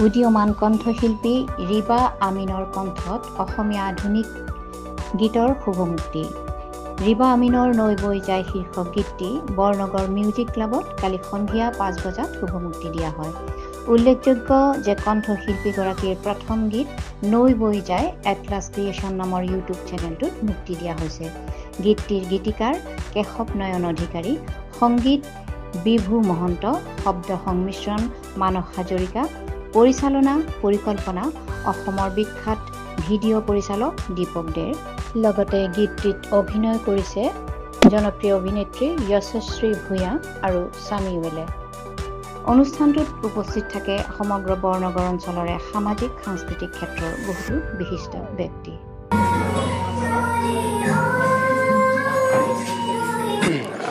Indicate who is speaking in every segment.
Speaker 1: উদীয়মান কণ্ঠশিল্পী ৰিবা আমিনৰ কণ্ঠত অসমীয়া আধুনিক গীতৰ শুভমুক্তি। ৰিবা আমিনৰ নৈ বৈ যায় শীৰ্ষক গীতটি বৰনগৰ মিউজিক ক্লাবত কালি সন্ধিয়া 5 বজাত শুভমুক্তি দিয়া হয়। উল্লেখযোগ্য যে কণ্ঠশিল্পীগৰাকীৰ প্ৰথম গীত নৈ বৈ যায় এটলাছ ক্ৰিয়েশ্যন নামৰ ইউটিউব চেনেলটোত মুক্তি দিয়া হৈছে। গীতটিৰ গীতিকাৰ কেশৱ নয়ন অধিকাৰী, সংগীত বিভু মহন্ত, শব্দ সংমিশ্ৰণ মানস হাজৰিকা, পৰিচালনা পৰিকল্পনা অসমৰ বিখ্যাত ভিডিঅ' পৰিচালক দীপক দেৰ। লগতে গীতটিত অভিনয় কৰিছে জনপ্ৰিয় অভিনেত্ৰী যশস্বী ভূঞা আৰু সামিউলে। অনুষ্ঠানটোত উপস্থিত থাকে সমগ্ৰ বৰনগৰ অঞ্চলৰে সামাজিক সাংস্কৃতিক ক্ষেত্ৰৰ বহুতো বিশিষ্ট ব্যক্তি।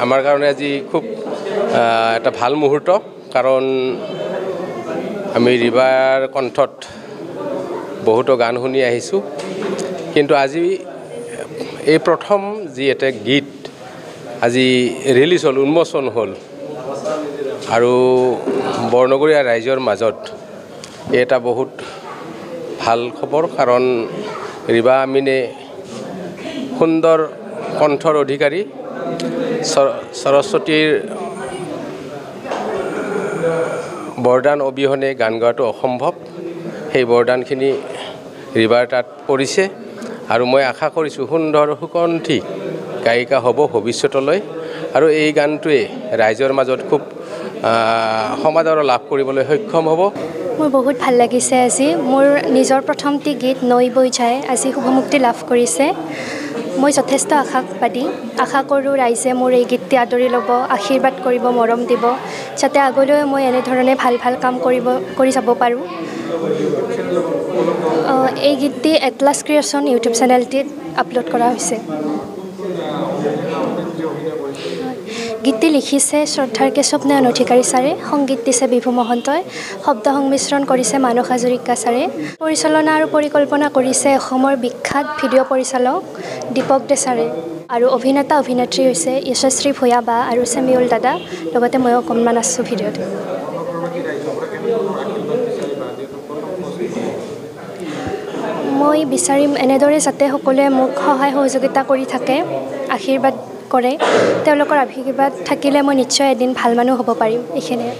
Speaker 2: আমাৰ কাৰণে আজি খুব এটা ভাল মুহূৰ্ত, কাৰণ আমি ৰিবাৰ কণ্ঠত বহুতো গান শুনি আহিছোঁ, কিন্তু আজি এই প্ৰথম যি এটা গীত আজি ৰিলিজ হ'ল, উন্মোচন হ'ল, আৰু বৰনগৰীয়া ৰাইজৰ মাজত এটা বহুত ভাল খবৰ, কাৰণ ৰিবা আমিনে সুন্দৰ কণ্ঠৰ অধিকাৰী। সৰস্বতীৰ বৰদান অবিহনে গান গোৱাটো অসম্ভৱ। সেই বৰদানখিনি ৰিবাৰ তাত পৰিছে, আৰু মই আশা কৰিছোঁ সুন্দৰ সুকণ্ঠী গায়িকা হ'ব ভৱিষ্যতলৈ, আৰু এই গানটোৱে ৰাইজৰ মাজত খুব সমাদৰ লাভ কৰিবলৈ সক্ষম হ'ব।
Speaker 3: মোৰ বহুত ভাল লাগিছে আজি। মোৰ নিজৰ প্ৰথমটি গীত নৈ বৈ যায় আজি শুভমুক্তি লাভ কৰিছে। মই যথেষ্ট আশাবাদী। আশা কৰোঁ ৰাইজে মোৰ এই গীতটি আদৰি ল'ব, আশীৰ্বাদ কৰিব, মৰম দিব, যাতে আগলৈ মই এনেধৰণে ভাল ভাল কাম কৰি যাব পাৰোঁ। এই গীতটি এটলাছ ক্ৰিয়েশ্যন ইউটিউব চেনেলটিত আপলোড কৰা হৈছে। গীতটি লিখিছে শ্ৰদ্ধাৰ কেশৱ নয়ন অধিকাৰী ছাৰে, সংগীত দিছে বিভু মহন্তই, শব্দ সংমিশ্ৰণ কৰিছে মানস হাজৰিকা ছাৰে, পৰিচালনা আৰু পৰিকল্পনা কৰিছে অসমৰ বিখ্যাত ভিডিঅ' পৰিচালক দীপক দে ছাৰে, আৰু অভিনেতা অভিনেত্ৰী হৈছে যশস্বী ভূঞা বা আৰু সামিউল দাদা, লগতে ময়ো অকণমান আছোঁ ভিডিঅ'ত। মই বিচাৰিম এনেদৰে যাতে সকলোৱে মোক সহায় সহযোগিতা কৰি থাকে, আশীৰ্বাদ কৰে। তেওঁলোকৰ আশীৰ্বাদ থাকিলে মই নিশ্চয় এদিন ভাল মানুহ হ'ব পাৰিম। এইখিনিয়ে।